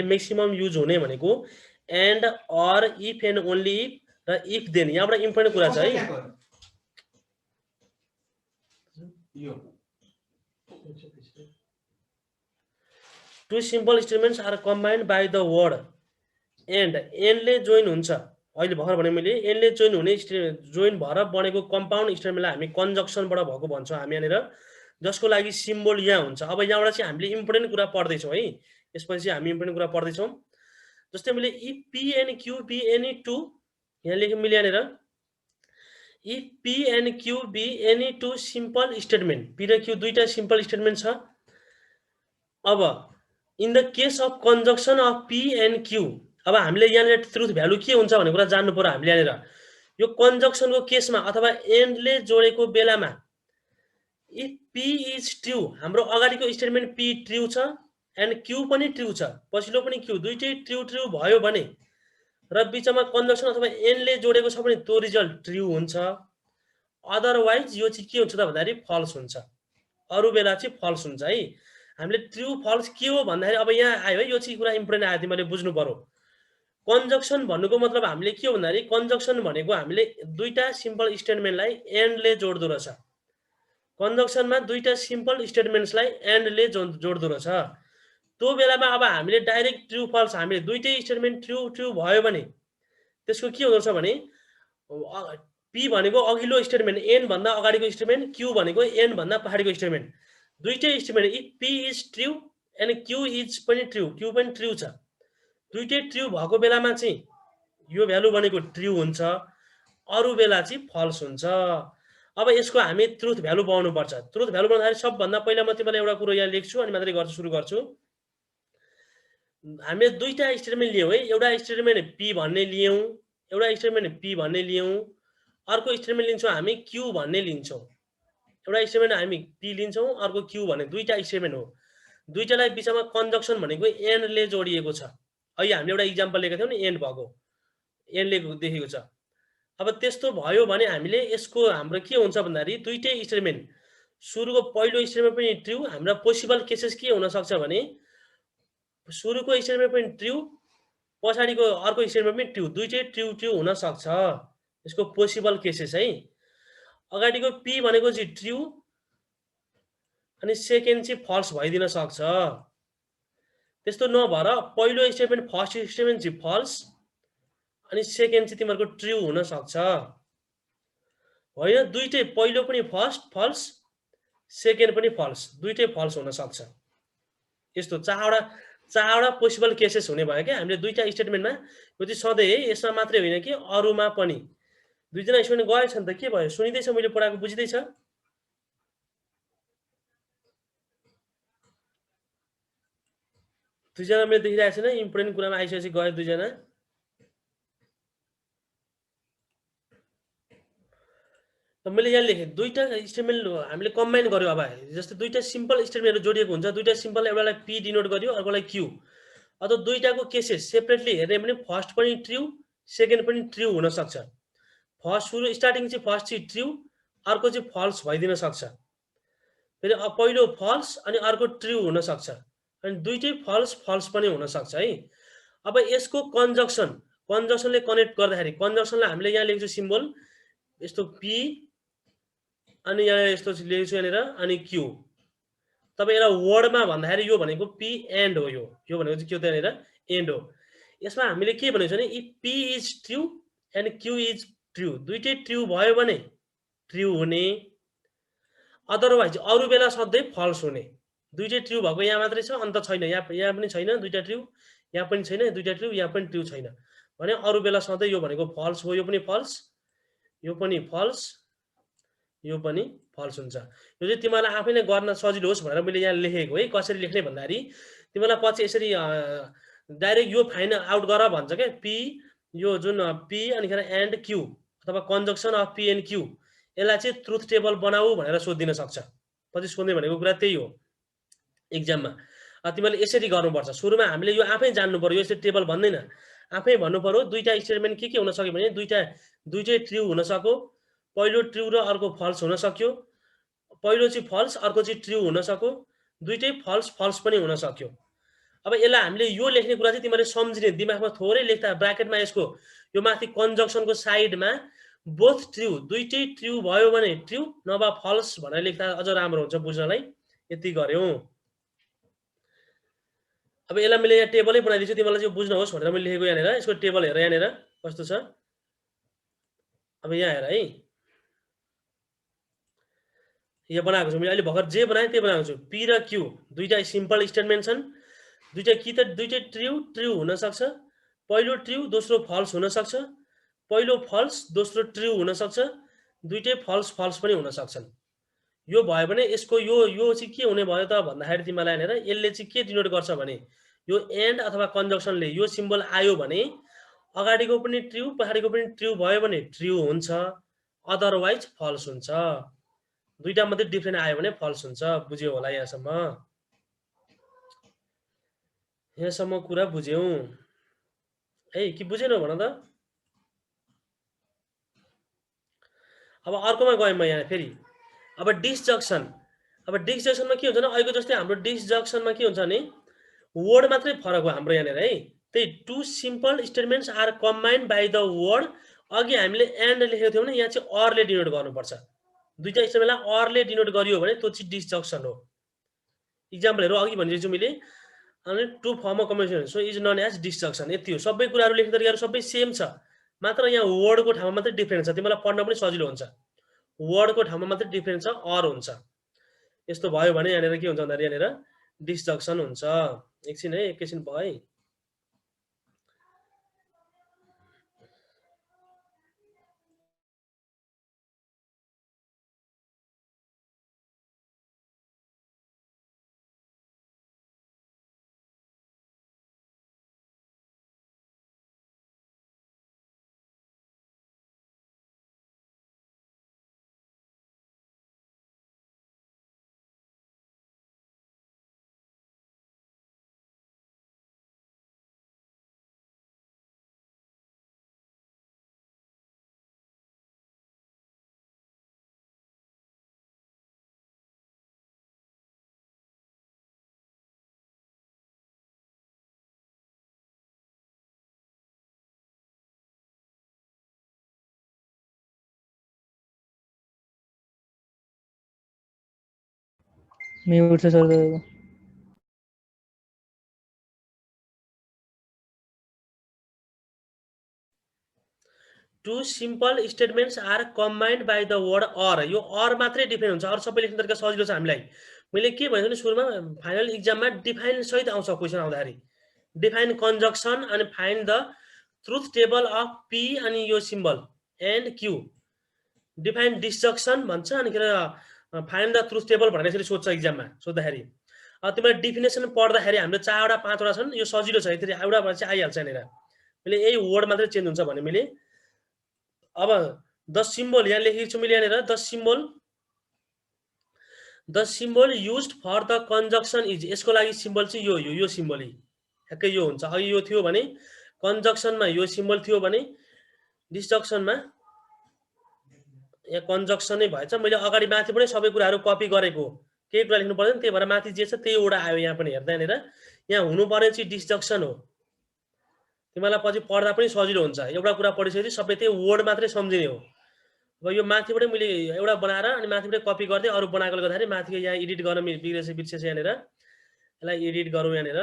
Maximum use हुने भनेको and or if and only if र इफ देन। यहाँबाट इम्पोर्टेन्ट कुरा छ है। Two simple statements are combined by the word and. एन्डले जोइन हुन्छ। अहिले भर्खर भने मैले एन्डले जोइन हुने जोइन भएर बनेको कम्पाउन्ड स्टेटमेन्टलाई हामी कन्जक्सनबाट भएको भन्छौँ हामी यहाँनिर, जसको लागि सिम्बल यहाँ हुन्छ। अब यहाँबाट चाहिँ हामीले इम्पोर्टेन्ट कुरा पढ्दैछौँ है। यसपछि हामी इम्पोर्टेन्ट कुरा पढ्दैछौँ। जस्तै मैले if P and Q be any two, यहाँ लेख्यो मैले यहाँनिर if P and Q be any two simple statement, P र क्यू दुईटा सिम्पल स्टेटमेन्ट छ। अब in the case of conjunction of P and Q, अब हामीले यहाँनिर ट्रुथ भ्यालु के हुन्छ भन्ने कुरा जान्नु पर्यो हामीले यहाँनिर। यो कन्जक्सनको केसमा अथवा एन्डले जोडेको बेलामा इफ पी इज ट्रु, हाम्रो अगाडिको स्टेटमेन्ट पी ट्रु छ एन्ड क्यू पनि ट्रु छ, पछिल्लो पनि क्यू, दुईटै ट्रु भयो भने र बिचमा कन्जक्सन अथवा एन्डले जोडेको छ भने त्यो रिजल्ट ट्रु हुन्छ। अदरवाइज यो चाहिँ के हुन्छ त भन्दाखेरि फल्स हुन्छ। अरू बेला चाहिँ फल्स हुन्छ है। हामीले ट्रु फल्स के हो भन्दाखेरि अब यहाँ आयो है, यो चाहिँ कुरा इम्पोर्टेन्ट आयो, तिमीले बुझ्नु पर्यो। कन्जक्सन भन्नुको मतलब हामीले के हो भन्दाखेरि कन्जक्सन भनेको हामीले दुईटा सिम्पल स्टेटमेन्टलाई एन्डले जोड्दो रहेछ। कन्जक्सनमा दुईटा सिम्पल स्टेटमेन्ट्सलाई एन्डले जोड्दो रहेछ। त्यो बेलामा अब हामीले डाइरेक्ट ट्रु फल्स, हामीले दुईटै स्टेटमेन्ट ट्रु भयो भने त्यसको के हुँदो रहेछ भने पी भनेको अघिल्लो स्टेटमेन्ट एन भन्दा अगाडिको स्टेटमेन्ट, क्यू भनेको एन भन्दा पछाडिको स्टेटमेन्ट, दुईटै statement if P is true and Q is पनि ट्रु, क्यू पनि ट्रु छ, दुईटै ट्रु भएको बेलामा चाहिँ यो भ्यालु भनेको ट्रु हुन्छ, अरू बेला चाहिँ फल्स हुन्छ। अब यसको हामी ट्रुथ भ्यालु बनाउनु पर्छ। ट्रुथ भ्यालु बनाउँदाखेरि सबभन्दा पहिला म तिमीलाई एउटा कुरो यहाँ लेख्छु अनि मात्रै गर्छु, सुरु गर्छु। हामीले दुईटा स्टेटमेन्ट लियौँ है। एउटा स्टेटमेन्ट पी भन्ने लियौँ, एउटा स्टेटमेन्ट पी भन्ने लियौँ, अर्को स्टेटमेन्ट लिन्छौँ हामी क्यू भन्ने लिन्छौँ। एउटा स्टेटमेन्ट हामी पी लिन्छौँ, अर्को क्यू भन्ने, दुईटा स्टेटमेन्ट हो। दुईटालाई बिचमा कन्जक्सन भनेको एन्डले जोडिएको छ। अहिले हामीले एउटा इक्जाम्पल लिएको थियौँ नि, एन्ड भएको, एन्डले देखेको छ। अब त्यस्तो भयो भने हामीले यसको हाम्रो के हुन्छ भन्दाखेरि दुईटै स्टेटमेन्ट, सुरुको पहिलो स्टेटमेन्ट पनि ट्रु, हाम्रो पोसिबल केसेस के हुनसक्छ भने सुरुको स्टेटमेन्ट पनि ट्रु, पछाडिको अर्को स्टेटमेन्ट पनि ट्रु, दुईटै ट्रु हुनसक्छ। यसको पोसिबल केसेस है। अगाडिको पी भनेको चाहिँ ट्रु अनि सेकेन्ड चाहिँ फल्स भइदिन सक्छ। त्यस्तो नभएर पहिलो स्टेटमेन्ट फर्स्ट स्टेटमेन्ट चाहिँ फल्स अनि सेकेन्ड चाहिँ तिमीहरूको ट्रु हुनसक्छ। होइन, दुईटै पहिलो पनि फर्स्ट फल्स, सेकेन्ड पनि फल्स, दुईटै फल्स हुनसक्छ। यस्तो चारवटा पोसिबल केसेस हुने भयो क्या हामीले दुईटा स्टेटमेन्टमा। यो चाहिँ सधैँ है, यसमा मात्रै होइन कि अरूमा पनि। दुईजना स्टुडेन्ट गएछ नि त, के भयो, सुनिँदैछ मैले पढाएको, बुझिँदैछ? दुईजना मैले देखिरहेको छैन, इम्पोर्टेन्ट कुरामा आइसकेपछि गयो दुईजना। मैले यहाँ लेखेँ दुईटा स्टेटमेन्ट हामीले कम्बाइन गर्यो। अब जस्तै दुईटा सिम्पल स्टेटमेन्टहरू जोडिएको हुन्छ, दुईटा सिम्पल, एउटालाई पी डिनोट गर्यो, अर्कोलाई क्यू। अथवा दुईटाको केसेस सेपरेटली हेर्ने भने फर्स्ट पनि ट्रु, सेकेन्ड पनि ट्रु हुनसक्छ। फर्स्ट सुरु स्टार्टिङ चाहिँ फर्स्ट चाहिँ ट्रु, अर्को चाहिँ फल्स भइदिन सक्छ। फेरि पहिलो फल्स अनि अर्को ट्रु हुनसक्छ, अनि दुईटै फल्स फल्स पनि हुनसक्छ है। अब यसको कन्जक्सनले कनेक्ट गर्दाखेरि कन्जक्सनलाई हामीले यहाँ लेख्छौँ सिम्बल यस्तो पी अनि यहाँ यस्तो लेख्छु यहाँनिर अनि क्यू। तपाईँ एउटा वर्डमा भन्दाखेरि यो भनेको पी एन्ड हो। यो भनेको चाहिँ के हो त, यहाँनिर एन्ड हो। यसमा हामीले के भनेको छ भने if P is true and Q is true, दुईटै ट्रु भयो भने ट्रु हुने, अदरवाइज अरू बेला सधैँ फल्स हुने। दुईटै ट्रु भएको यहाँ मात्रै छ, अन्त छैन, यहाँ पनि छैन दुईटा ट्रु, यहाँ पनि छैन दुईटा ट्रु, यहाँ पनि ट्रु छैन भने अरू बेला सधैँ यो भनेको फल्स हो। यो पनि फल्स, यो पनि फल्स, यो पनि फल्स हुन्छ। यो चाहिँ तिमीलाई आफैले गर्न सजिलो होस् भनेर मैले यहाँ लेखेको है। कसरी लेख्ने भन्दाखेरि तिमीलाई पछि यसरी डाइरेक्ट यो फाइन आउट गर भन्छ क्या, पी यो जुन पी अनिखेर एन्ड क्यू अथवा conjunction of P and Q, यसलाई चाहिँ ट्रुथ टेबल बनाऊ भनेर सोधिदिन सक्छ। पछि सोध्ने भनेको कुरा त्यही हो इक्जाममा। तिमीले यसरी गर्नुपर्छ। सुरुमा हामीले यो आफै जान्नु पर्यो, यसरी टेबल भन्दैन, आफै भन्नु पर्यो दुईटा स्टेटमेन्ट के हुन सक्यो भने दुईटै ट्रु हुन सक्यो, पहिलो ट्रु र अर्को फल्स हुन सक्यो, पहिलो चाहिँ फल्स अर्को चाहिँ ट्रु हुन सक्यो, दुईटै फल्स फल्स पनि हुन सक्यो। अब यसलाई हामीले यो लेख्ने कुरा चाहिँ तिमीले सम्झिने, दिमागमा थोरै लेख्दा ब्र्याकेटमा यसको यो माथि कन्जक्सनको साइडमा बोथ ट्रु, दुईटै ट्रु भयो भने ट्रु नभए फल्स भनेर लेख्दा अझ राम्रो हुन्छ बुझ्नलाई। यति गर्यौं। अब यसलाई मैले यहाँ टेबलै बनाइदिन्छु तिमीलाई चाहिँ बुझ्नुहोस् भनेर मैले लेखेको यहाँनिर। यसको टेबल हेर यहाँनिर कस्तो छ। अब यहाँ हेर है, यहाँ बनाएको छु मैले। अहिले भर्खर जे बनाएँ त्यही बनाएको छु। पी र क्यू दुईटा सिम्पल स्टेटमेन्ट छन्। दुईटा कि त दुईटै ट्रु हुन सक्छ, पहिलो ट्रु दोस्रो फल्स हुन सक्छ, पहिलो फल्स दोस्रो ट्रु हुन सक्छ, दुईटै फल्स फल्स पनि हुन सक्छन्। यो भयो भने यसको यो चाहिँ के हुने भयो त भन्दाखेरि तिमीलाई हेरेर यसले चाहिँ के डिनोट गर्छ भने यो एन्ड अथवा कन्जक्सनले यो सिम्बल आयो भने अगाडिको पनि ट्रु पछाडिको पनि ट्रु भयो भने ट्रु हुन्छ, अदरवाइज फल्स हुन्छ। दुईटा मध्ये डिफ्रेन्ट आयो भने फल्स हुन्छ। बुझ्यौ होला यहाँसम्म? यहाँसम्म कुरा बुझ्यौ है कि बुझेनौ भन त? अब अर्कोमा गएँ म यहाँ फेरि। अब डिसजक्सन। अब डिसजक्सनमा के हुन्छ भने अहिलेको जस्तै हाम्रो डिसजक्सनमा के हुन्छ भने वर्ड मात्रै फरक हो हाम्रो यहाँनिर है। त्यही two simple statements are combined by the word. अघि हामीले एन्ड लेखेको थियौँ भने यहाँ चाहिँ अरले डिनोट गर्नुपर्छ। दुईटा स्टेटमेन्टलाई अरले डिनोट गरियो भने त्यो चाहिँ डिसजक्सन हो। इक्जाम्पलहरू अघि भनिदिन्छु मैले। अनि to form a combination so is known as disjunction. यति हो। सबै कुराहरू लेख्ने तरिकाहरू सबै सेम छ, मात्र यहाँ वर्डको ठाउँमा मात्रै डिफ्रेन्ट छ। तिमीलाई पढ्न पनि सजिलो हुन्छ। वर्डको ठाउँमा मात्रै डिफ्रेन्ट छ, अर हुन्छ। यस्तो भयो भने यहाँनिर के हुन्छ भन्दाखेरि यहाँनिर डिसजक्सन हुन्छ। एकछिन है, एकैछिन भयो है। म्यूट से सर दे। Two simple statements are combined by the word or. यो अर मात्रै डिफाइन हुन्छ, अरू सबै लेख्ने तरिका सजिलो छ हामीलाई। मैले के भनेको नि सुरुमा, फाइनल इक्जाममा डिफाइन सहित आउँछ क्वेसन आउँदाखेरि। डिफाइन कन्जक्सन अनि find the truth table of P अनि यो सिम्बल एन्ड क्यू। डिफाइन डिसजक्सन भन्छ अनि फाइन्ड द ट्रुथ टेबल भनेर यसरी सोध्छ इक्जाममा सोद्धाखेरि। तिमीलाई डिफिनेसन पढ्दाखेरि हाम्रो 4 वटा 5 वटा छन्। यो सजिलो छ, यसरी एउटा चाहिँ आइहाल्छ यहाँनिर। मैले यही वर्ड मात्रै चेन्ज हुन्छ भने मैले अब द सिम्बल यहाँ लेखेको छु मैले यहाँनिर। The symbol used for the conjunction is. यसको लागि सिम्बल चाहिँ यो सिम्बल ठ्याक्कै यो हुन्छ। अघि यो थियो भने कन्जक्सनमा यो सिम्बल थियो भने डिसजक्सनमा यहाँ कन्जक्सन नै भएछ। मैले अगाडि माथि पनि सबै कुराहरू कपी गरेको, केही कुरा लेख्नु पर्दैन, त्यही भएर माथि जे छ त्यही एउटा आयो। यहाँ पनि हेर्दा यहाँनिर यहाँ हुनुपर्ने चाहिँ डिसजक्सन हो। तिमीलाई पछि पढ्दा पनि सजिलो हुन्छ। एउटा कुरा पढिसकेपछि सबै त्यही वर्ड मात्रै सम्झिने हो। अब यो माथिबाटै मैले एउटा बनाएर अनि माथिबाटै कपी गर्दै अरू बनाएकोले गर्दाखेरि माथिको यहाँ एडिट गर्न बिर्सेछ यहाँनिर। यसलाई एडिट गरौँ यहाँनिर।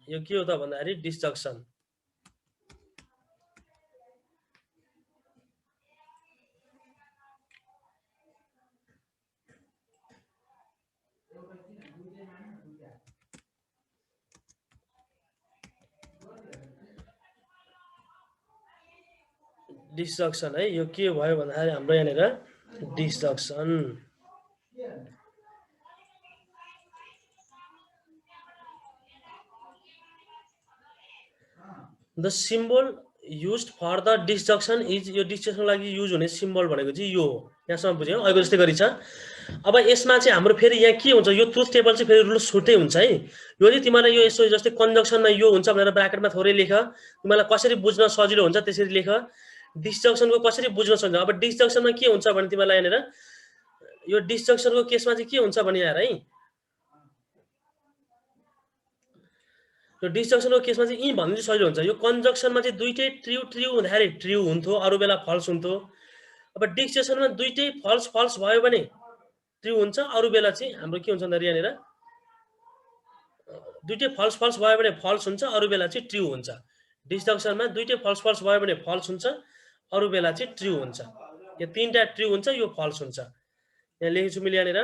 यो के हो त भन्दाखेरि डिसजक्सन। डिसजक्सन है। यो के भयो भन्दाखेरि हाम्रो यहाँनिर disjunction. The symbol used for the disjunction is. यो डिसजक्सनको लागि युज हुने सिम्बल भनेको चाहिँ यो हो। यहाँसम्म बुझ्यौ? अहिलेको जस्तै गरी छ। अब यसमा चाहिँ हाम्रो फेरि यहाँ के हुन्छ, यो ट्रुथ टेबल चाहिँ फेरि रुल छुट्टै हुन्छ है। यो चाहिँ तिमीलाई यो यसो जस्तै कन्जक्सनमा यो हुन्छ भनेर ब्राकेटमा थोरै लेख, तिमीलाई कसरी बुझ्न सजिलो हुन्छ त्यसरी लेख। डिसजक्सनको कसरी बुझ्न सजिलो। अब डिसजक्सनमा के हुन्छ भने तिमीलाई यहाँनिर यो डिसजक्सनको केसमा चाहिँ के हुन्छ भने यार है, यो डिस्जक्सनको केसमा चाहिँ यी भन्नु चाहिँ सजिलो हुन्छ। यो कन्जक्सनमा चाहिँ दुईटै ट्रु हुँदाखेरि ट्रु हुन्थ्यो, अरू बेला फल्स हुन्थ्यो। अब डिस्जक्सनमा दुईटै फल्स भयो भने ट्रु हुन्छ, अरू बेला चाहिँ हाम्रो के हुन्छ भन्दाखेरि यहाँनिर दुईटै फल्स भयो भने फल्स हुन्छ, अरू बेला चाहिँ ट्रु हुन्छ। डिस्जक्सनमा दुईटै फल्स भयो भने फल्स हुन्छ, अरू बेला चाहिँ ट्रु हुन्छ। यो तीनटा ट्रु हुन्छ, यो फल्स हुन्छ। यहाँ लेखेको छु मैले यहाँनिर,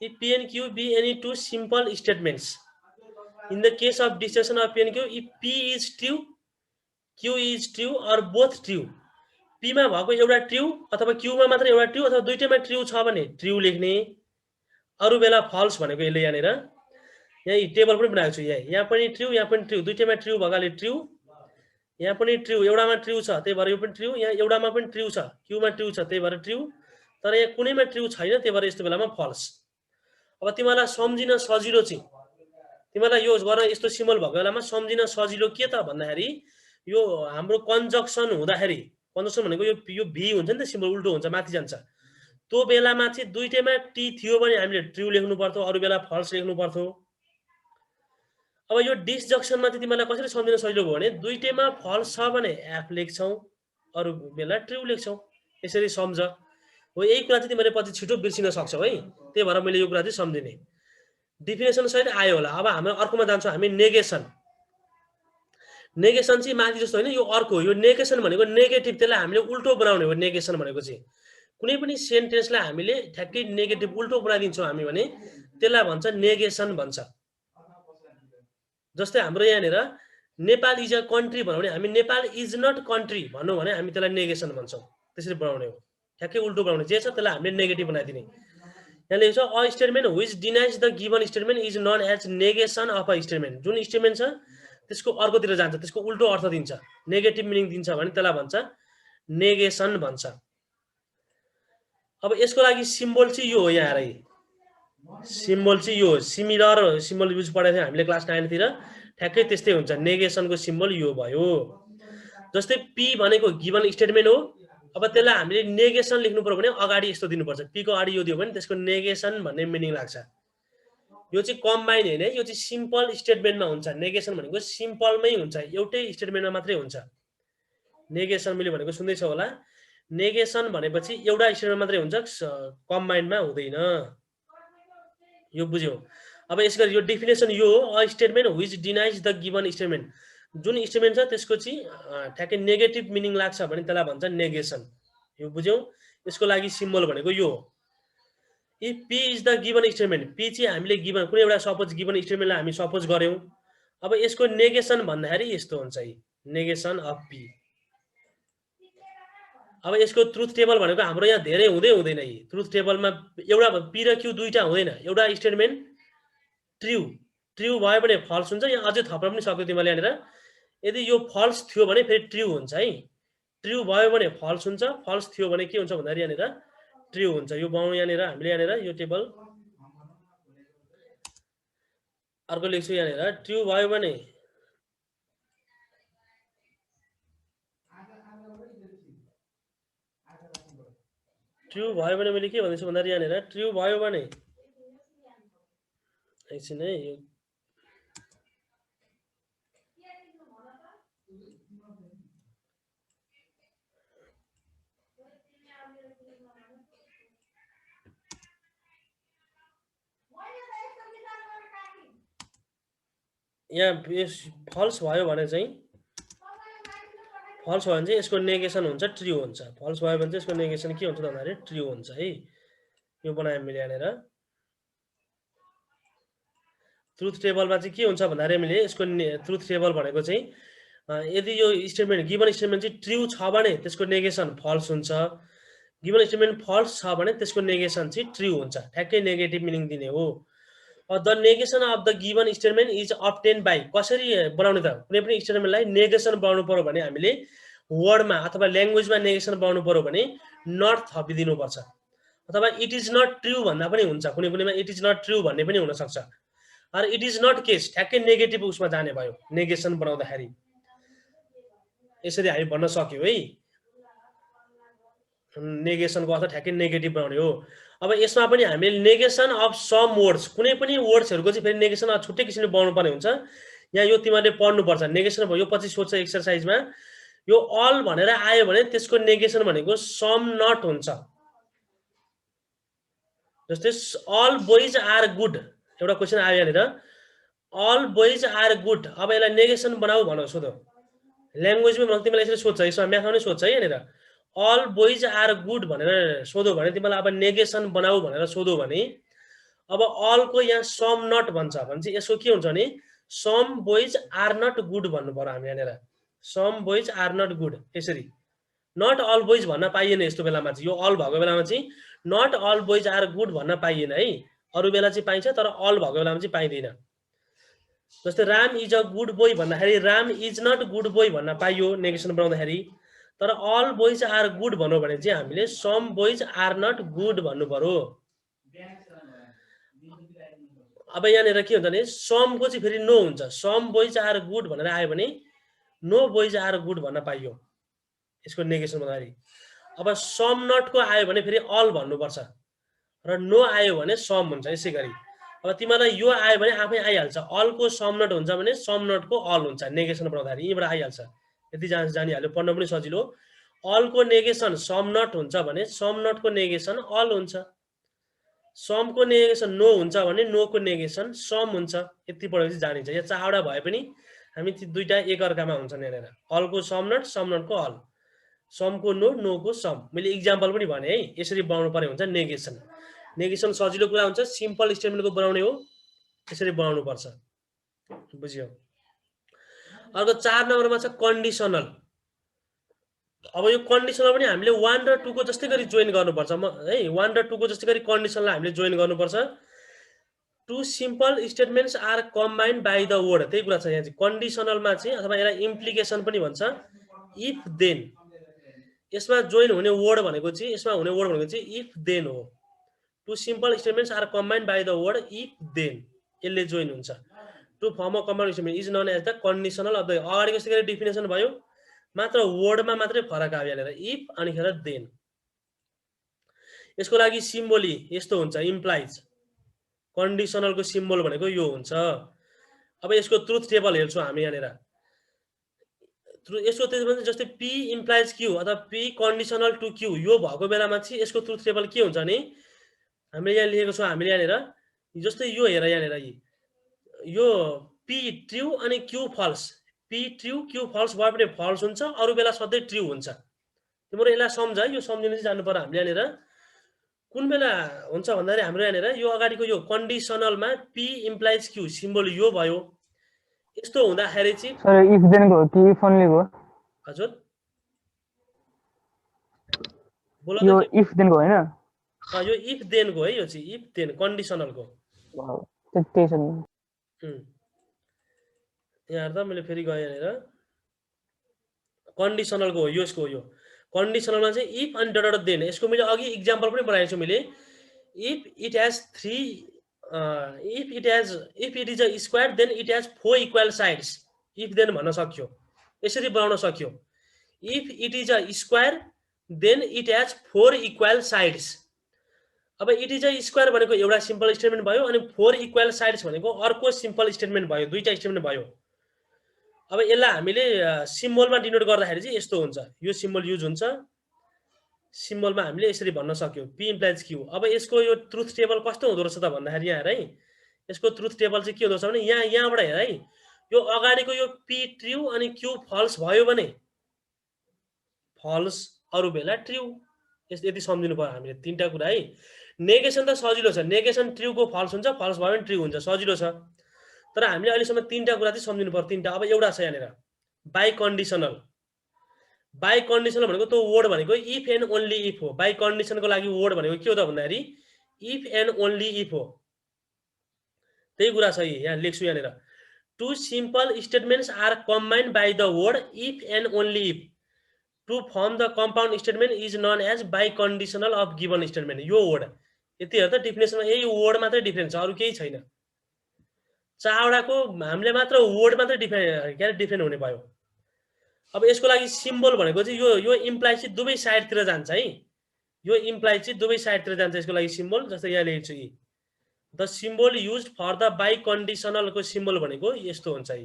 if P and Q be any two simple statements, in the case of disjunction of P and Q, if P is true, Q is true or both true, P मा भएको एउटा ट्रु अथवा Q मा मात्र एउटा true अथवा दुईटैमा true छ भने ट्रु लेख्ने, अरू बेला फल्स भनेको यसले यहाँनिर यहाँ टेबल पनि बनाएको छु। यहाँ पनि ट्रु, यहाँ पनि ट्रु, दुईटैमा ट्रु भएकाले ट्रु, यहाँ पनि ट्रु, एउटामा ट्रु छ त्यही भएर यो पनि ट्रु, यहाँ एउटामा पनि ट्रु छ, क्यूमा ट्रु छ त्यही भएर ट्रु, तर यहाँ कुनैमा ट्रु छैन त्यही भएर यस्तो बेलामा फल्स। अब तिमीलाई सम्झिन सजिलो चाहिँ, तिमीलाई यो गर्न यस्तो सिम्बल भएको बेलामा सम्झिन सजिलो के त भन्दाखेरि यो हाम्रो कन्जक्सन हुँदाखेरि, कन्जक्सन भनेको यो भी हुन्छ नि त, सिम्बल उल्टो हुन्छ, माथि जान्छ, त्यो बेलामा चाहिँ दुईटैमा टी थियो भने हामीले ट्रु लेख्नु पर्थ्यो, अरू बेला फल्स लेख्नु पर्थ्यो। अब यो डिस्जक्सनमा चाहिँ तिमीलाई कसरी सम्झिन सजिलो भयो भने दुईटैमा फल्स छ भने एफ लेख्छौ, अरू बेला ट्रु लेख्छौ, यसरी सम्झ। हो यही कुरा चाहिँ तिमीले पछि छिटो बिर्सिन सक्छौ है, त्यही भएर मैले यो कुरा चाहिँ सम्झिने। डिफिनेसन सहित आयो होला। अब हाम्रो अर्कोमा जान्छौँ हामी, नेगेसन। नेगेसन चाहिँ माथि जस्तो होइन, यो अर्को, यो नेगेसन भनेको नेगेटिभ, त्यसलाई हामीले उल्टो बनाउने हो। नेगेसन भनेको चाहिँ कुनै पनि सेन्टेन्सलाई हामीले ठ्याक्कै नेगेटिभ उल्टो बनाइदिन्छौँ हामी भने त्यसलाई भन्छ नेगेसन भन्छ। जस्तै हाम्रो यहाँनिर नेपाल इज अ कन्ट्री भनौँ भने हामी नेपाल इज नट कन्ट्री भनौँ भने हामी त्यसलाई नेगेसन भन्छौँ, त्यसरी बनाउने हो, ठ्याक्कै उल्टो बनाउने, जे छ त्यसलाई हामीले नेगेटिभ बनाइदिने। यहाँ लेख्छ a statement which denies the given statement is known as negation of a statement. जुन स्टेटमेन्ट छ त्यसको अर्कोतिर जान्छ, त्यसको उल्टो अर्थ दिन्छ, नेगेटिभ मिनिङ दिन्छ भने त्यसलाई भन्छ नेगेसन भन्छ। अब यसको लागि सिम्बल चाहिँ यो हो, यहाँ आएर सिम्बल चाहिँ यो सिमिलर सिम्बल युज पढाएको थियो हामीले क्लास 9 तिर, ठ्याक्कै त्यस्तै हुन्छ। नेगेसनको सिम्बल यो भयो। जस्तै पी भनेको गिवन स्टेटमेन्ट हो, अब त्यसलाई हामीले नेगेसन लेख्नु पर्यो भने अगाडि यस्तो दिनुपर्छ, पी को अगाडि यो दियो भने त्यसको नेगेसन भन्ने मिनिङ लाग्छ। यो चाहिँ कम्बाइन होइन, यो चाहिँ सिम्पल स्टेटमेन्टमा हुन्छ। नेगेसन भनेको सिम्पलमै हुन्छ, एउटै स्टेटमेन्टमा मात्रै हुन्छ। नेगेसन मैले भनेको सुन्दैछ होला, नेगेसन भनेपछि एउटा स्टेटमेन्ट मात्रै हुन्छ, कम्बाइनमा हुँदैन, यो बुझ्यौ। अब यसको यो डेफिनेसन यो हो, a statement which denies the given statement. जुन स्टेटमेन्ट छ त्यसको चाहिँ ठ्याक्कै नेगेटिभ मिनिङ लाग्छ भने त्यसलाई भन्छ नेगेसन, यो बुझ्यौ। यसको लागि सिम्बल भनेको यो हो। If P is the given statement, P चाहिँ हामीले गिवन कुनै एउटा सपोज गिवन स्टेटमेन्टलाई हामी सपोज गर्यौँ, अब यसको नेगेसन भन्दाखेरि यस्तो हुन्छ, नेगेसन अफ पी। अब यसको ट्रुथ टेबल भनेको हाम्रो यहाँ धेरै हुँदैन। ट्रुथ टेबलमा एउटा पी र क्यू दुईटा हुँदैन, एउटा स्टेटमेन्ट ट्रु भयो भने फल्स हुन्छ। यहाँ अझै थप्न पनि सक्यो तिमीले यहाँनिर, यदि यो फल्स थियो भने फेरि ट्रु हुन्छ है, ट्रु भयो भने फल्स हुन्छ, फल्स थियो भने के हुन्छ भन्दाखेरि यहाँनिर ट्रु हुन्छ। यो बनाउँ यहाँनिर हामीले, यहाँनिर यो टेबल अर्को लेख्छु, यहाँनिर ट्रु भयो भने मैले के भन्दैछु भन्दाखेरि यहाँनिर ट्रु भयो भने एकछिन है, यहाँ फल्स भयो भने चाहिँ यसको नेगेसन हुन्छ, ट्रु हुन्छ। फल्स भयो भने चाहिँ यसको नेगेसन के हुन्छ भन्दाखेरि ट्रु हुन्छ है। यो बनाएँ मैले यहाँनिर। ट्रुथ टेबलमा चाहिँ के हुन्छ भन्दाखेरि हामीले यसको ट्रुथ टेबल भनेको चाहिँ यदि यो स्टेटमेन्ट गिवन स्टेटमेन्ट चाहिँ ट्रु छ भने त्यसको नेगेसन फल्स हुन्छ, गिवन स्टेटमेन्ट फल्स छ भने त्यसको नेगेसन चाहिँ ट्रु हुन्छ, ठ्याक्कै नेगेटिभ मिनिङ दिने हो। The negation of the given statement is obtain by, कसरी बनाउने त, कुनै पनि स्टेटमेन्टलाई नेगेसन बनाउनु पर्यो भने हामीले वर्डमा अथवा ल्याङ्ग्वेजमा नेगेसन बनाउनु पर्यो भने नट थपिदिनुपर्छ, अथवा इट इज नट ट्रु भन्दा पनि हुन्छ, कुनैमा इट इज नट ट्रु भन्ने पनि हुनसक्छ। Or it is not case ठ्याक्कै नेगेटिभ उसमा जाने भयो नेगेसन बनाउँदाखेरि, यसरी हामी भन्न सक्यौँ है। नेगेसनको अर्थ ठ्याक्कै नेगेटिभ बनाउने हो। अब यसमा पनि हामीले नेगेसन अफ सम वर्ड्स, कुनै पनि वर्ड्सहरूको चाहिँ फेरि नेगेसन छुट्टै किसिमले बनाउनु पर्ने हुन्छ। यहाँ यो तिमीहरूले पढ्नुपर्छ नेगेसन भयो यो पछि सोध्छ एक्सरसाइजमा यो अल भनेर आयो भने त्यसको नेगेसन भनेको सम नट हुन्छ जस्तै अल बोइज आर गुड एउटा क्वेसन आयो यहाँनिर अल बोइज आर गुड अब यसलाई नेगेसन बनाऊ भनेर सोधो ल्याङ्ग्वेजमा भने तिमीलाई यसरी सोध्छ यसमा म्याथमा पनि सोध्छ है यहाँनिर अल बोइज आर गुड भनेर सोधो भने तिमीलाई अब नेगेसन बनाऊ भनेर सोधो भने अब अलको यहाँ सम नट भन्छ भने चाहिँ यसको के हुन्छ भने some boys are not good भन्नु पर्यो हामी यहाँनिर some boys are not good यसरी नट अल बोइज भन्न पाइएन यस्तो बेलामा चाहिँ यो अल भएको बेलामा चाहिँ not all boys are good भन्न पाइएन है अरू बेला चाहिँ पाइन्छ तर अल भएको बेलामा चाहिँ पाइँदैन जस्तै Ram is a good boy भन्दाखेरि Ram is not good boy भन्न पाइयो नेगेसन बनाउँदाखेरि तर अल बोइज आर गुड भन्नु भने चाहिँ हामीले some boys are not good भन्नु पर्यो अब यहाँनिर के हुन्छ भने समको चाहिँ फेरि नो हुन्छ सम बोइज आर गुड भनेर आयो भने नो बोइज आर गुड भन्न पाइयो यसको नेगेसन भन्दाखेरि अब सम नटको आयो भने फेरि अल भन्नुपर्छ र नो आयो भने सम हुन्छ यसै गरी अब तिमीलाई यो आयो भने आफै आइहाल्छ अलको सम नट हुन्छ भने सम नटको अल हुन्छ नेगेसन बनाउँदाखेरि यहीँबाट आइहाल्छ यति जानिहाल्यो पढ्न पनि सजिलो अलको नेगेसन सम नट हुन्छ भने सम नटको नेगेसन अल हुन्छ समको नेगेसन नो हुन्छ भने नोको नेगेसन सम हुन्छ यति पढेपछि जानिन्छ यहाँ चारवटा भए पनि हामी ती दुईटा एकअर्कामा हुन्छन् यहाँनिर अलको सम नटको अल समको नो नोको सम मैले इक्जाम्पल पनि भने है यसरी बनाउनु पर्ने हुन्छ नेगेसन नेगेसन सजिलो कुरा हुन्छ सिम्पल स्टेटमेन्टको बनाउने हो यसरी बनाउनु पर्छ बुझ्यो अर्को 4 नम्बरमा छ कन्डिसनल अब यो कन्डिसनल पनि हामीले 1 र 2 को जस्तै गरी जोइन गर्नुपर्छ है 1 र 2 को जस्तै गरी कन्डिसनललाई हामीले जोइन गर्नुपर्छ two simple statements are combined by the word त्यही कुरा छ यहाँ चाहिँ कन्डिसनलमा चाहिँ अथवा यसलाई इम्प्लिकेसन पनि भन्छ इफ देन यसमा जोइन हुने वर्ड भनेको चाहिँ यसमा हुने वर्ड भनेको चाहिँ इफ देन हो two simple statements are combined by the word if then यसले जोइन हुन्छ to form a compound statement is known as the conditional of the अगाडिको जस्तै गरी डेफिनेसन भयो मात्र वर्डमा मात्रै फरक आयो यहाँनिर इफ अनि खेर देन यसको लागि सिम्बोली यस्तो हुन्छ इम्प्लाइज कन्डिसनलको सिम्बल भनेको यो हुन्छ अब यसको ट्रुथ टेबल हेर्छौँ हामी यहाँनिर यसको त्यसपछि जस्तै पी इम्प्लाइज क्यू अथवा पी कन्डिसनल टु क्यू यो भएको बेलामा चाहिँ यसको ट्रुथ टेबल के हुन्छ भने हामीले यहाँ लेखेको छौँ हामीले यहाँनिर जस्तै यो हेर यहाँनिर यो पी ट्रु अनि Q false P true Q false भए पनि फल्स हुन्छ अरू बेला सधैँ ट्रु हुन्छ तिम्रो यसलाई सम्झ यो सम्झिनु चाहिँ जानु पर्यो हामीले यहाँनिर कुन बेला हुन्छ भन्दाखेरि हाम्रो यहाँनिर यो अगाडिको यो कन्डिसनलमा पी इम्प्लाइज क्यू सिम्बल यो भयो यस्तो हुँदाखेरि चाहिँ सर इफ देन को कि इफ ओन्ली को हजुर बोल यो इफ देन को हैन यो इफ देन को है यो चाहिँ इफ देन कन्डिसनलको त्यही छ यहाँ हेर्दा मैले फेरि गएँ यहाँनिर कन्डिसनलको हो यसको यो कन्डिसनलमा चाहिँ इफ अनि डट देन यसको मैले अघि इक्जाम्पल पनि बनाएको छु मैले if it has 3 if it is a square then it has 4 equal sides if then भन्न सक्यो यसरी बनाउन सक्यो if it is a square then it has 4 equal sides अब इट इज अ स्क्वायर भनेको एउटा सिम्पल स्टेटमेन्ट भयो अनि 4 इक्वल साइड्स भनेको अर्को सिम्पल स्टेटमेन्ट भयो दुईटा स्टेटमेन्ट भयो अब यसलाई हामीले सिम्बलमा डिनोट गर्दाखेरि चाहिँ यस्तो हुन्छ यो सिम्बल युज हुन्छ सिम्बलमा हामीले यसरी भन्न सक्यौं पी इम्प्लाइज क्यू अब यसको यो ट्रुथ टेबल कस्तो हुँदो रहेछ त भन्दाखेरि यहाँ हेर है यसको ट्रुथ टेबल चाहिँ के हुँदो रहेछ भने यहाँबाट हेर है यो अगाडिको यो पी ट्रु अनि क्यू फल्स भयो भने फल्स अरू बेला ट्रु यति सम्झिनु पर्यो हामीले तीनटा कुरा है नेगेसन त सजिलो छ नेगेसन ट्रुको फल्स हुन्छ फल्स भयो भने ट्रु हुन्छ सजिलो छ तर हामीले अहिलेसम्म तीनटा कुरा चाहिँ सम्झिनु पर्यो तीनटा अब एउटा छ यहाँनिर बाइ कन्डिसनल भनेको त्यो वर्ड भनेको इफ एन्ड ओन्ली इफ हो बाइ कन्डिसनको लागि वर्ड भनेको के हो त भन्दाखेरि इफ एन्ड ओन्ली इफ हो त्यही कुरा छ यहाँ लेख्छु यहाँनिर two simple statements are combined by the word if and only if to form the compound statement is known as biconditional of given statement यो वर्ड यति हेर त डिफिनेसनमा यही वर्ड मात्रै डिफरेन्स छ अरू केही छैन चारवटाको हामीले मात्र वर्ड मात्रै डिफरेन्ट हुने भयो अब यसको लागि सिम्बल भनेको चाहिँ यो इम्प्लाइ चाहिँ दुवै साइडतिर जान्छ है यो इम्प्लाइ चाहिँ दुवै साइडतिर जान्छ यसको लागि सिम्बल जस्तै यहाँ लेख्छु the symbol used for the बाइ कन्डिसनलको सिम्बल भनेको यस्तो हुन्छ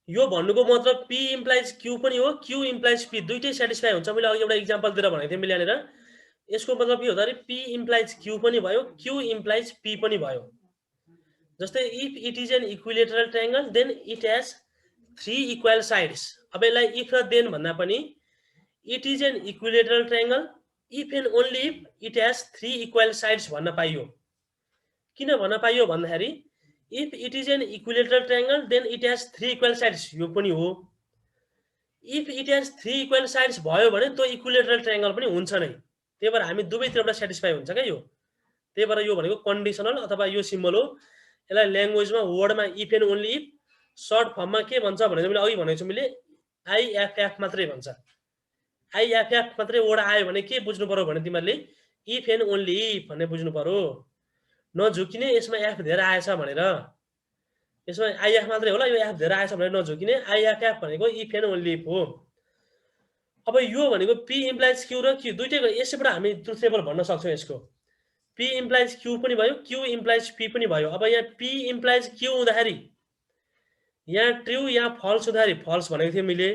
यो भन्नुको मतलब P इम्प्लाइज Q पनि हो, Q इम्प्लाइज P, दुईटै सेटिस्फाई हुन्छ। मैले अघि एउटा इक्जाम्पल दिएर भनेको थिएँ मैले यहाँनिर। यसको मतलब के हो त P इम्प्लाइज Q पनि भयो, Q इम्प्लाइज P पनि भयो। जस्तै if it is an equilateral triangle then it has 3 equal sides. अब यसलाई इफ र देन भन्दा पनि it is an equilateral triangle if and only if it has 3 equal sides भन्न पाइयो। किन भन्न पाइयो भन्दाखेरि if it is an equilateral triangle then it has 3 equal sides, यो पनि हो। If it has 3 equal sides भयो भने त्यो इक्विलेटरल ट्रायंगल पनि हुन्छ नै। त्यही भएर हामी दुवैतिरबाट सेटिस्फाई हुन्छ क्या यो। त्यही भएर यो भनेको कन्डिसनल अथवा यो सिम्बल हो। यसलाई ल्याङ्ग्वेजमा वर्डमा if and only if, short फर्ममा के भन्छ भने मैले अघि भनेको छु मैले आइएफएफ मात्रै भन्छ। आइएफएफ मात्रै वर्ड आयो भने के बुझ्नु पर्यो भने तिमीहरूले इफ एन्ड ओन्ली इफ भन्ने बुझ्नु पर्यो। नझुकिने यसमा एफ धेरै आएछ भनेर, यसमा आइएफ मात्रै होला, यो एफ धेरै आएछ भनेर नझुकिने। आइएफएफ भनेको इफ एन्ड ओन्ली इफ हो। अब यो भनेको P इम्प्लाइज Q र Q दुईटैको यसैबाट हामी ट्रुथ टेबल भन्न सक्छौँ। यसको P इम्प्लाइज Q पनि भयो, Q इम्प्लाइज P पनि भयो। अब यहाँ P इम्प्लाइज Q हुँदाखेरि यहाँ ट्रु यहाँ फल्स हुँदाखेरि फल्स भनेको थिएँ मैले,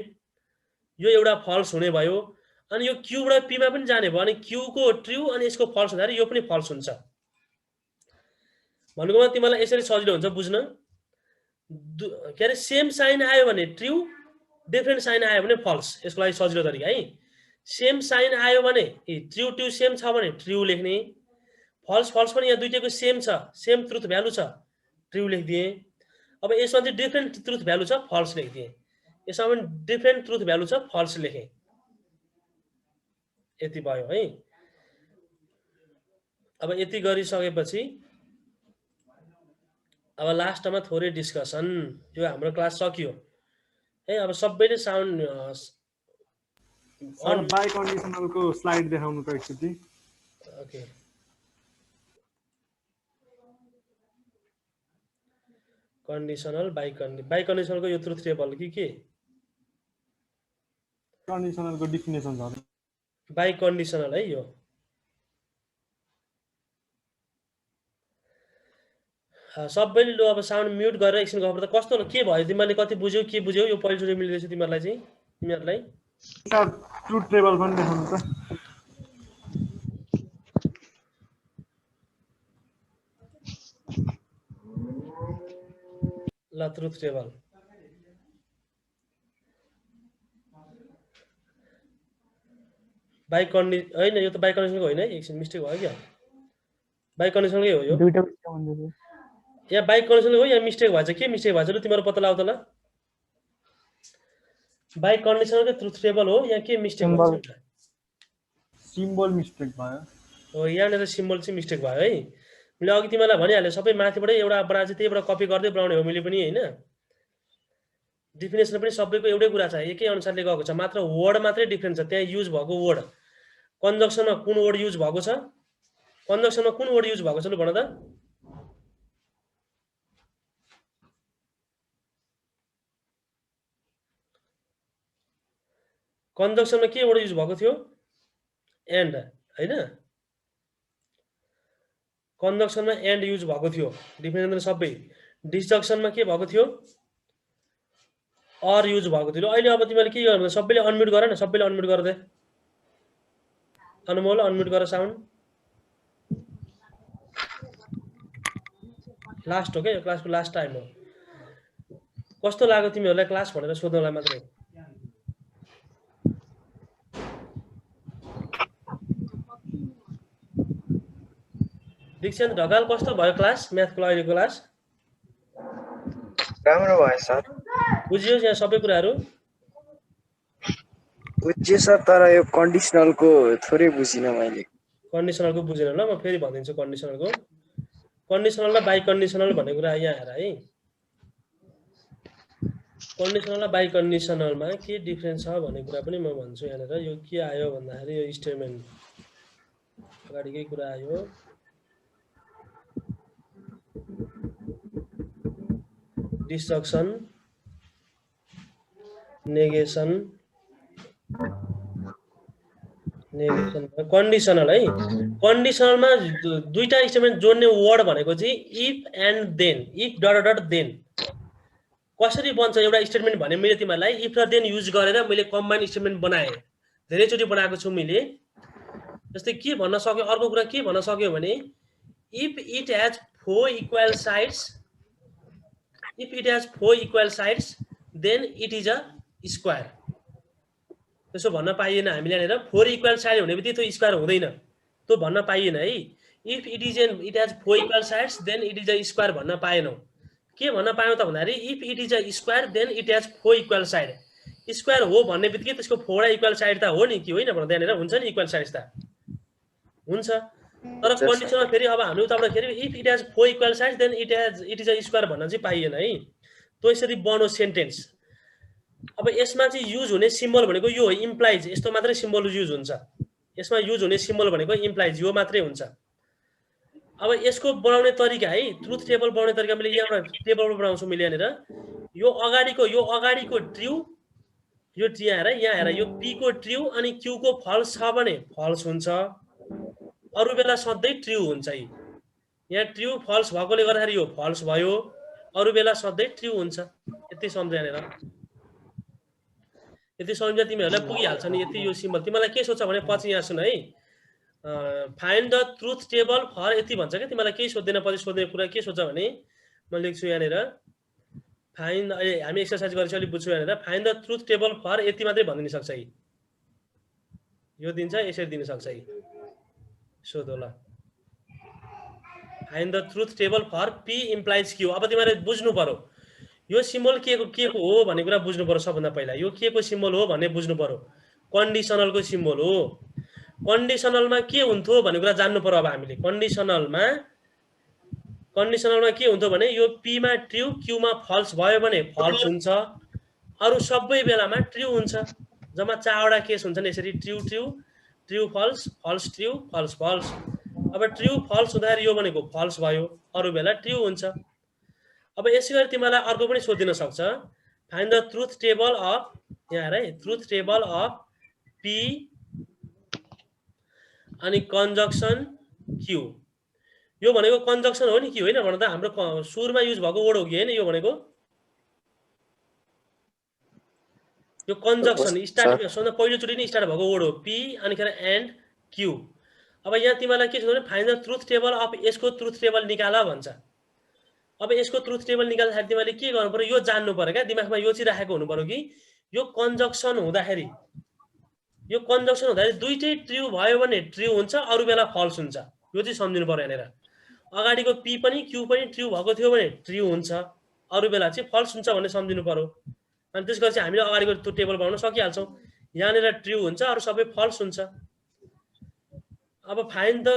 यो एउटा फल्स हुने भयो। अनि यो Q बाट P मा पनि जाने भयो, अनि Q को ट्रु अनि यसको फल्स हुँदाखेरि यो पनि फल्स हुन्छ। भन्नुको तिमीलाई यसरी सजिलो हुन्छ बुझ्न। के अरे सेम साइन आयो भने ट्रु, डिफरेन्ट साइन आयो भने फल्स। यसको लागि सजिलो तरिका है। सेम साइन आयो भने ट्रु ट्रु सेम छ भने ट्रु लेख्ने, फल्स फल्स पनि यहाँ दुईटैको सेम छ, सेम ट्रुथ भ्यालु छ, ट्रु लेखिदिएँ। अब यसमा चाहिँ डिफरेन्ट ट्रुथ भ्यालु छ, फल्स लेखिदिएँ। यसमा पनि डिफरेन्ट ट्रुथ भ्यालु छ, फल्स लेखेँ। यति भयो है। अब यति गरिसकेपछि अब लास्टमा थोरै डिस्कसन। यो हाम्रो क्लास सकियो है। अब सबैले साउन्ड सर बाइ कन्डिसनलको स्लाइड देखाउनु त एकचोटि। ओके, कन्डिसनल बाइ कन्डिसनलको यो ट्रुथ टेबल के कन्डिसनलको डेफिनेसन छ बाइ कन्डिसनल है। यो सबैले लु अब साउन्ड म्युट गरेर एकछिन गफ। कस्तो के भयो तिमीहरूले कति बुझ्यौ के बुझ्यौ यो पहिलोचोटि मिल्दैछ तिमीहरूलाई चाहिँ? तिमीहरूलाई सर ट्रुथ टेबल पनि देखाउनु त। ल ट्रुथ टेबल बाइ कन्डि होइन, यो त बाइ कन्डिसनलको होइन है, एकछिन मिस्टेक भयो क्या। बाइ कन्डिसनलकै हो यो। दुईटा यहाँ बाइ कन्डिसनल हो, यहाँ मिस्टेक भएछ। के मिस्टेक भएछ ल तिमीहरू पत्ता लगाउ त ल। बाइ कन्डिसनलकै ट्रुथ टेबल हो, यहाँ के मिस्टेक भएछ? सिम्बल मिस्टेक भयो। हो, यहाँनिर सिम्बल चाहिँ मिस्टेक भयो है। मैले अघि तिमीलाई भनिहालेँ सबै माथिबाटै एउटा बनाएर चाहिँ त्यहीबाट कपी गर्दै बनाउने हो मैले पनि होइन। डिफिनेसन पनि सबैको एउटै कुरा छ, एकै अनुसारले गएको छ, मात्र वर्ड मात्रै डिफ्रेन्ट छ। त्यहाँ युज भएको वर्ड कन्जक्सनमा कुन वर्ड युज भएको छ, कन्जक्सनमा कुन वर्ड युज भएको छ लु भन त। कन्जक्सनमा के वर्ड युज भएको थियो? एन्ड होइन, कन्जक्सनमा एन्ड युज भएको थियो डिफिनेसन सबै। डिस्जक्सनमा के भएको थियो? अर युज भएको थियो। अहिले अब तिमीले के गर्नु, सबैले अनम्युट गर न, सबैले अनम्युट गर्दै। अनमोल अनम्युट गर साउन्ड। लास्ट हो क्या यो, क्लासको लास्ट टाइम हो। कस्तो लाग्यो तिमीहरूलाई क्लास भनेर सोध्नलाई मात्रै। दीक्षान्त ढकाल कस्तो भयो क्लास, म्याथको अहिलेको क्लास? राम्रो भयो सर। बुझियो यहाँ सबै कुराहरू? बुझ्यो सर, तर यो कन्डिसनलको थोरै बुझिनँ मैले। कन्डिसनलको बुझेन ल, म फेरि भनिदिन्छु कन्डिसनलको। कन्डिसनल र बाइ कन्डिसनल भन्ने कुरा यहाँ हेर है। कन्डिसनल र बाइ कन्डिसनलमा के डिफ्रेन्स छ भन्ने कुरा पनि म भन्छु यहाँनिर। यो के आयो भन्दाखेरि यो स्टेटमेन्ट अगाडिकै कुरा आयो। डिस्ट्रक्सन, नेगेसन, कन्डिसनल है। कन्डिसनलमा दुईटा स्टेटमेन्ट जोड्ने वर्ड भनेको चाहिँ if and then, if dot dot then. कसरी बन्छ एउटा स्टेटमेन्ट भने मैले तिमीहरूलाई इफ र देन युज गरेर मैले कम्बाइन स्टेटमेन्ट बनाएँ, धेरैचोटि बनाएको छु मैले। जस्तै के भन्न सक्यो, अर्को कुरा के भन्न सक्यो भने if it has 4 equal sides, if it has 4 equal sides then it is a square. त्यसो भन्न पाइएन हामीले यहाँनिर 4 इक्वल साइड हुने बित्तिकै त्यो स्क्वायर हुँदैन, त्यो भन्न पाइएन है। If it has 4 equal sides then it is a square भन्न पाएनौँ। के भन्न पायौँ त भन्दाखेरि if it is a square then it has 4 equal side. Square हो भन्ने बित्तिकै त्यसको 4 इक्वल साइड त हो नि कि होइन भन्दा यहाँनिर हुन्छ नि इक्वल साइड्स त हुन्छ। तर कन्डिसनमा फेरि अब हामीले उताबाट फेरि if it has 4 equal sides then it is a square भन्न चाहिँ पाइएन है। त्यो यसरी बनो सेन्टेन्स। अब यसमा चाहिँ युज हुने सिम्बल भनेको यो हो, इम्प्लाइज। यस्तो मात्रै सिम्बल युज हुन्छ यसमा। युज हुने सिम्बल भनेको इम्प्लाइज यो मात्रै हुन्छ। अब यसको बनाउने तरिका है, ट्रुथ टेबल बनाउने तरिका मैले यहाँबाट टेबल बनाउँछु मैले यहाँनिर। यो अगाडिको ट्रु, यो यहाँ हेर यो पी को ट्रु अनि क्यू को फल्स छ भने फल्स हुन्छ, अरू बेला सधैँ ट्रु हुन्छ। यहाँ ट्रु फल्स भएकोले गर्दाखेरि यो फल्स भयो, अरू बेला सधैँ ट्रु हुन्छ। यति सम्झ यहाँनिर, यति सम्झ तिमीहरूलाई पुगिहाल्छ नि यति। यो सिम्बल तिमीलाई के सोध्छ भने पछि यहाँ सुन है, find the truth table for यति भन्छ क्या। तिमीलाई केही सोध्दैन, पछि सोध्ने कुरा के सोध्छ भने म लेख्छु यहाँनिर फाइन्ड, हामी एक्सर्साइज गरेपछि अलिक बुझ्छु यहाँनिर। Find the truth table for यति मात्रै भनिदिन सक्छ है, यो दिन्छ यसरी दिन सक्छ है। सोधो ल, find the truth table for P implies Q. अब तिमीहरूले बुझ्नु पर्यो यो सिम्बल के को हो भन्ने कुरा बुझ्नु पर्यो। सबभन्दा पहिला यो के को सिम्बल हो भन्ने बुझ्नु पर्यो। कन्डिसनलको सिम्बल हो। कन्डिसनलमा के हुन्थ्यो भन्ने कुरा जान्नु पर्यो। अब हामीले कन्डिसनलमा के हुन्थ्यो भने यो पीमा ट्रु क्यूमा फल्स भयो भने फल्स हुन्छ, अरू सबै बेलामा ट्रु हुन्छ। जम्मा 4वटा केस हुन्छन् यसरी, true true true false false true false false. अब ट्रु फल्स हुँदाखेरि यो भनेको फल्स भयो, अरू बेला ट्रु हुन्छ। अब यसै गरी तिमीलाई अर्को पनि सोधिन सक्छ, find the truth table of, यहाँ हेर है, ट्रुथ टेबल अफ पी अनि कन्जक्सन क्यू। यो भनेको कन्जक्सन हो नि कि होइन भन्दा हाम्रो सुरुमा युज भएको वर्ड हो कि होइन यो भनेको। यो कन्जक्सन स्टार्ट सबभन्दा पहिलोचोटि नै स्टार्ट भएको वर्ड हो पी अनि खेरि एन्ड क्यू। अब यहाँ तिमीलाई के छ भने find the truth table of, यसको ट्रुथ टेबल निकाल भन्छ। अब यसको ट्रुथ टेबल निकाल्दाखेरि तिमीले के गर्नु पर्यो, यो जान्नु पर्यो क्या। दिमागमा यो चाहिँ राखेको हुनु पर्यो कि यो कन्जक्सन हुँदाखेरि दुईटै ट्रु भयो भने ट्रु हुन्छ, अरू बेला फल्स हुन्छ। यो चाहिँ सम्झिनु पर्यो यहाँनिर। अगाडिको पी पनि क्यू पनि ट्रु भएको थियो भने ट्रु हुन्छ, अरू बेला चाहिँ फल्स हुन्छ भन्ने सम्झिनु पर्यो। अनि त्यसपछि चाहिँ हामीले अगाडिको त्यो टेबल बनाउन सकिहाल्छौँ। यहाँनिर ट्रु हुन्छ, अरू सबै फल्स हुन्छ। अब फाइन्ड द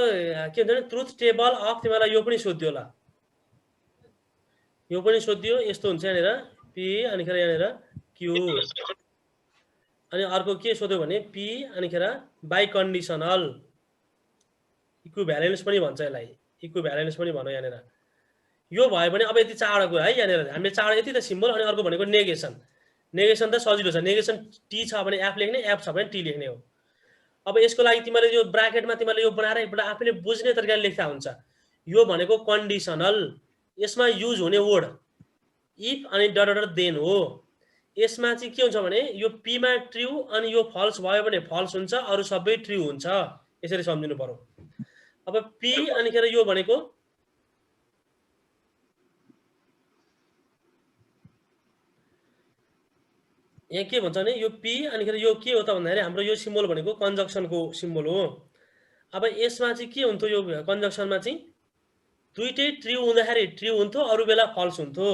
के भन्छ भने ट्रुथ टेबल अफ, तिमीलाई यो पनि सोध्यो होला, यो पनि सोधियो। यस्तो हुन्छ यहाँनिर पी अनि खेरि यहाँनिर क्यू, अनि अर्को के सोध्यो भने पी अनि खेरि बाई कन्डिसनल इक्विभ्यालेन्स पनि भन्छ यसलाई, इक्विभ्यालेन्स पनि भनौँ यहाँनिर। यो भयो भने अब यति 4वटा कुरा है यहाँनिर हामीले 4 यति त सिम्बल। अनि अर्को भनेको नेगेसन। नेगेसन त सजिलो छ, नेगेसन टी छ भने एफ लेख्ने, एफ छ भने टी लेख्ने हो। अब यसको लागि तिमीले यो ब्राकेटमा तिमीले यो बनाएर एकपल्ट आफैले बुझ्ने तरिकाले लेख्दा हुन्छ। यो भनेको कन्डिसनल, यसमा युज हुने वर्ड इफ अनि डट डट देन हो। यसमा चाहिँ के हुन्छ भने यो पीमा ट्रु अनि यो फल्स भयो भने फल्स हुन्छ, अरू सबै ट्रु हुन्छ। यसरी सम्झिनु पर्यो। अब पी अनि खेरि यो भनेको यहाँ के भन्छ भने यो पी अनि खेरि यो के हो त भन्दाखेरि हाम्रो यो सिम्बल भनेको कन्जक्सनको सिम्बल हो। अब यसमा चाहिँ के हुन्थ्यो, यो कन्जक्सनमा चाहिँ दुईटै ट्रु हुँदाखेरि ट्रु हुन्थ्यो, अरू बेला फल्स हुन्थ्यो।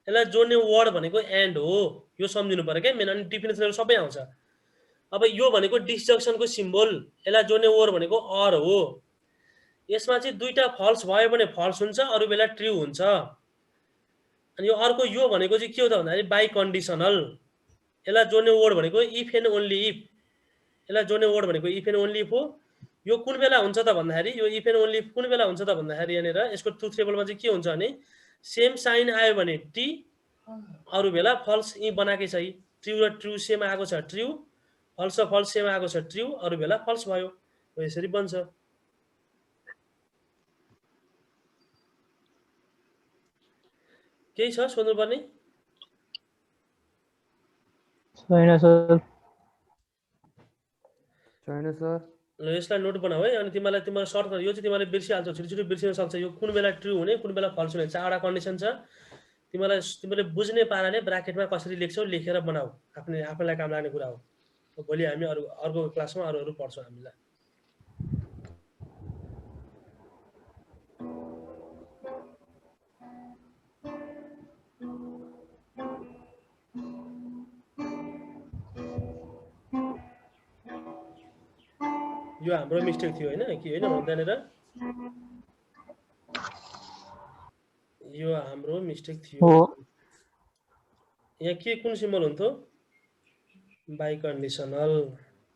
यसलाई जोड्ने वर्ड भनेको एन्ड हो, यो सम्झिनु पर्यो क्या मेन। अनि डिफिनेसनहरू सबै आउँछ। अब यो भनेको डिस्जक्सनको सिम्बल, यसलाई जोड्ने वर्ड भनेको अर हो। यसमा चाहिँ दुईटा फल्स भयो भने फल्स हुन्छ, अरू बेला ट्रु हुन्छ। अनि यो अर्को यो भनेको चाहिँ के हो त भन्दाखेरि बाई कन्डिसनल, यसलाई जोड्ने वर्ड भनेको इफ एन्ड ओन्ली इफ। यसलाई जोड्ने वर्ड भनेको इफ एन्ड ओन्ली इफ हो। यो कुन बेला हुन्छ त भन्दाखेरि यो इफ एन्ड ओन्ली इफ कुन बेला हुन्छ त भन्दाखेरि यहाँनिर यसको ट्रुथ टेबलमा चाहिँ के हुन्छ भने सेम साइन आयो भने टी, अरू बेला फल्स। यी बनाएकै छ, ट्रु र ट्रु सेम आएको छ ट्रु, फल्स र फल्स सेम आएको छ ट्रु, अरू बेला फल्स भयो। यसरी बन्छ। केही छ सोध्नुपर्ने? छैन सर छैन सर ल यसलाई नोट बनाऊ है अनि तिम्रो सर्ट यो चाहिँ तिमीले बिर्सिहाल्छौ छिटो बिर्सिन सक्छ यो कुन बेला ट्रु हुने कुन बेला फल्स हुने चारवटा कन्डिसन छ तिमीले बुझ्ने पाराले ब्राकेटमा कसरी लेख्छौ लेखेर बनाऊ आफैलाई काम लाग्ने कुरा हो भोलि हामी अर्को क्लासमा अरू पढ्छौँ हामीलाई यो हाम्रो मिस्टेक थियो हैन के हैन भन्दैनेर यो हाम्रो मिस्टेक थियो हो यहाँ के कुन सिम्बल हुन्थ्यो बाइ कन्डिसनल